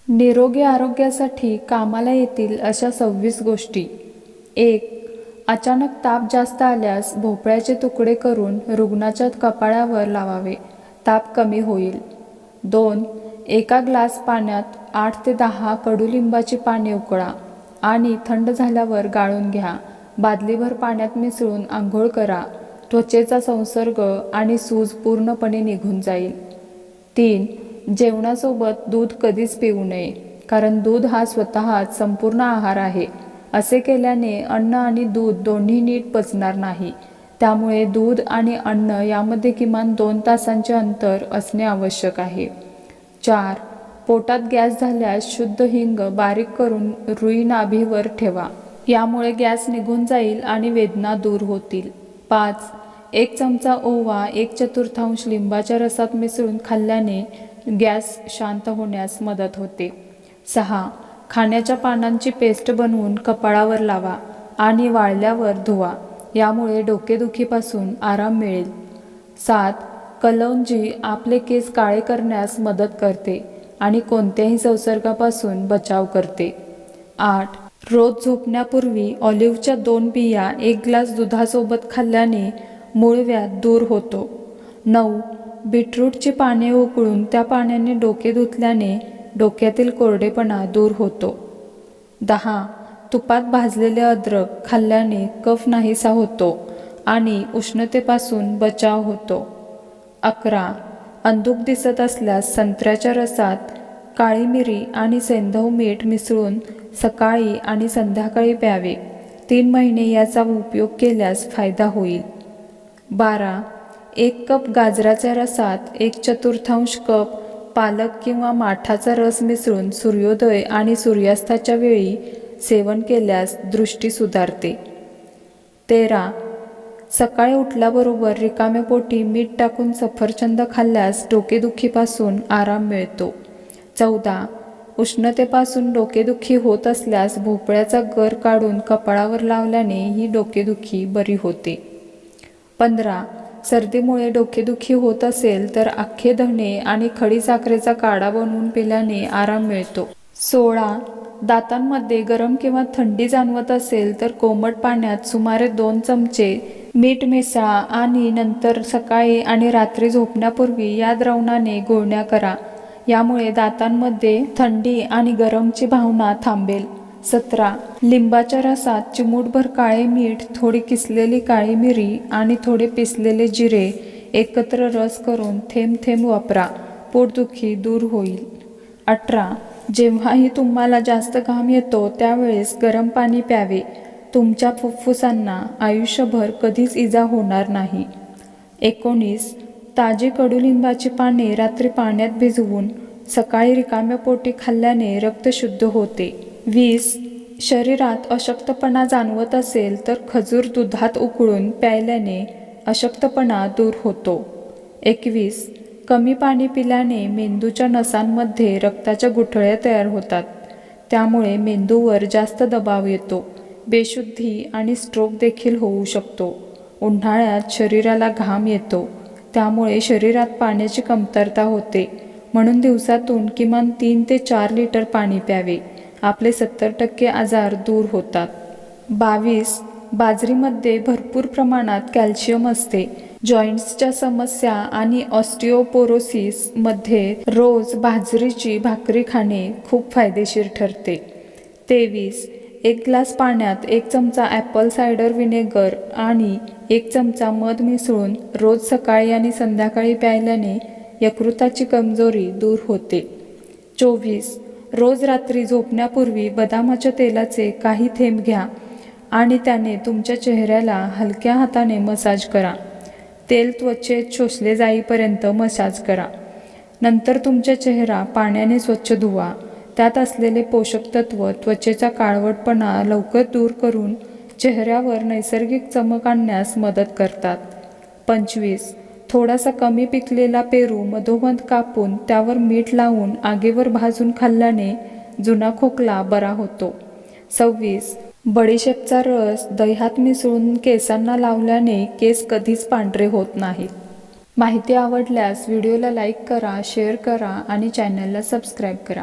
निरोगी आरोग्यासाठी कामाला येतील अशा 26 गोष्टी. 1. अचानक ताप जास्त आल्यास भोपळ्याचे तुकडे करून रुग्णाच्या कपाळावर लावावे, ताप कमी होईल. 2. एका ग्लास पाण्यात 8 ते 10 कडुलिंबाची पाने उकळा आणि थंड झाल्यावर गाळून घ्या. बादलीभर पाण्यात मिसळून आंघोळ करा. त्वचेचा संसर्ग आणि सूज पूर्णपणे निघून जाईल. 3. जेवणासोबत दूध कधीच पिऊ नये, कारण दूध हा स्वतःच संपूर्ण आहार आहे. असे केल्याने अन्न आणि दूध दोन्ही नीट पचणार नाही. त्यामुळे दूध आणि अन्न यामध्ये किमान 2 तासांचे अंतर असणे आवश्यक आहे. 4. पोटात गॅस झाल्यास शुद्ध हिंग बारीक करून रुई नाभीवर ठेवा. यामुळे गॅस निघून जाईल आणि वेदना दूर होतील. 5. 1 चमचा ओवा 1/4 लिंबाच्या रसात मिसळून खाल्ल्याने गॅस शांत होण्यास मदत होते. 6. खाण्याच्या पानांची पेस्ट बनवून कपाळावर लावा आणि वाळल्यावर धुवा. यामुळे डोकेदुखीपासून आराम मिळेल. 7. कलौंजी आपले केस काळे करण्यास मदत करते आणि कोणत्याही संसर्गापासून बचाव करते. 8. रोज झोपण्यापूर्वी ऑलिव्हच्या 2 बिया 1 ग्लास दुधासोबत खाल्ल्याने मूळव्याध दूर होतो. 9. बीटरूटची पाने उकळून त्या पाण्याने डोके धुतल्याने डोक्यातील कोरडेपणा दूर होतो. 10. तुपात भाजलेले अद्रक खाल्ल्याने कफ नाहीसा होतो आणि उष्णतेपासून बचाव होतो. 11. अंधुक दिसत असल्यास संत्र्याच्या रसात काळी मिरी आणि सैंधव मीठ मिसळून सकाळी आणि संध्याकाळी प्यावे. 3 महिने याचा उपयोग केल्यास फायदा होईल. 12. 1 कप गाजराच्या रसात 1/4 कप पालक किंवा माठाचा रस मिसळून सूर्योदय आणि सूर्यास्ताच्या वेळी सेवन केल्यास दृष्टी सुधारते. 13. सकाळी उठल्याबरोबर रिकाम्या पोटी मीठ टाकून सफरचंद खाल्ल्यास डोकेदुखीपासून आराम मिळतो. 14. उष्णतेपासून डोकेदुखी होत असल्यास भोपळ्याचा गर काढून कपाळावर लावल्याने ही डोकेदुखी बरी होते. 15. सर्दीमुळे डोकेदुखी होत असेल तर अख्खे धणे आणि खडी साखरेचा काढा बनवून पिल्याने आराम मिळतो. 16. दातांमध्ये गरम किंवा थंडी जाणवत असेल तर कोमट पाण्यात सुमारे 2 चमचे मीठ मिसळा आणि नंतर सकाळी आणि रात्री झोपण्यापूर्वी या द्रावणाने गुळण्या करा. यामुळे दातांमध्ये थंडी आणि गरमची भावना थांबेल. 17. लिंबाच्या रसात चिमूटभर काळे मीठ, थोडी किसलेली काळी मिरी आणि थोडे पिसलेले जिरे एकत्र रस करून थेंब थेंब वापरा. पोटदुखी दूर होईल. 18. जेव्हाही तुम्हाला जास्त घाम येतो त्यावेळेस गरम पाणी प्यावे. तुमच्या फुफ्फुसांना आयुष्यभर कधीच इजा होणार नाही. 19. ताजी कडुलिंबाची पाने रात्री पाण्यात भिजवून सकाळी रिकाम्या पोटी खाल्ल्याने रक्त शुद्ध होते. 20. शरीरात अशक्तपणा जाणवत असेल तर खजूर दुधात उकळून प्यायल्याने अशक्तपणा दूर होतो. 21. कमी पाणी पिल्याने मेंदूच्या नसांमध्ये रक्ताच्या गुठळ्या तयार होतात. त्यामुळे मेंदूवर जास्त दबाव येतो. बेशुद्धी आणि स्ट्रोक देखील होऊ शकतो. उन्हाळ्यात शरीराला घाम येतो, त्यामुळे शरीरात पाण्याची कमतरता होते. म्हणून दिवसातून किमान 3 ते 4 लिटर पाणी प्यावे. आपले 70% आजार दूर होतात. 22. बाजरीमध्ये भरपूर प्रमाणात कॅल्शियम असते. जॉईंट्सच्या समस्या आणि ऑस्टिओपोरोसिस मध्ये रोज बाजरीची भाकरी खाणे खूप फायदेशीर ठरते. 23. 1 ग्लास पाण्यात 1 चमचा ॲपल सायडर व्हिनेगर आणि 1 चमचा मध मिसळून रोज सकाळी आणि संध्याकाळी प्यायल्याने यकृताची कमजोरी दूर होते. 24. रोज रात्री झोपण्यापूर्वी बदामाच्या तेलाचे काही थेंब घ्या आणि त्याने तुमच्या चेहऱ्याला हलक्या हाताने मसाज करा. तेल त्वचेत शोषले जाईपर्यंत मसाज करा. नंतर तुमचा चेहरा पाण्याने स्वच्छ धुवा. त्यात असलेले पोषक तत्व त्वचेचा काळवटपणा लवकर दूर करून चेहऱ्यावर नैसर्गिक चमक आणण्यास मदत करतात. 25. थोडासा कमी पिकलेला पेरू मधोमध कापून त्यावर मीठ लावून आगीवर भाजून खाल्ल्याने जुना खोकला बरा होतो. 26. बडीशेपचा रस दह्यात मिसळून केसांना लावल्याने केस कधीच पांढरे होत नाहीत. माहिती आवडल्यास व्हिडिओला लाईक करा, शेअर करा आणि चॅनलला सबस्क्राईब करा.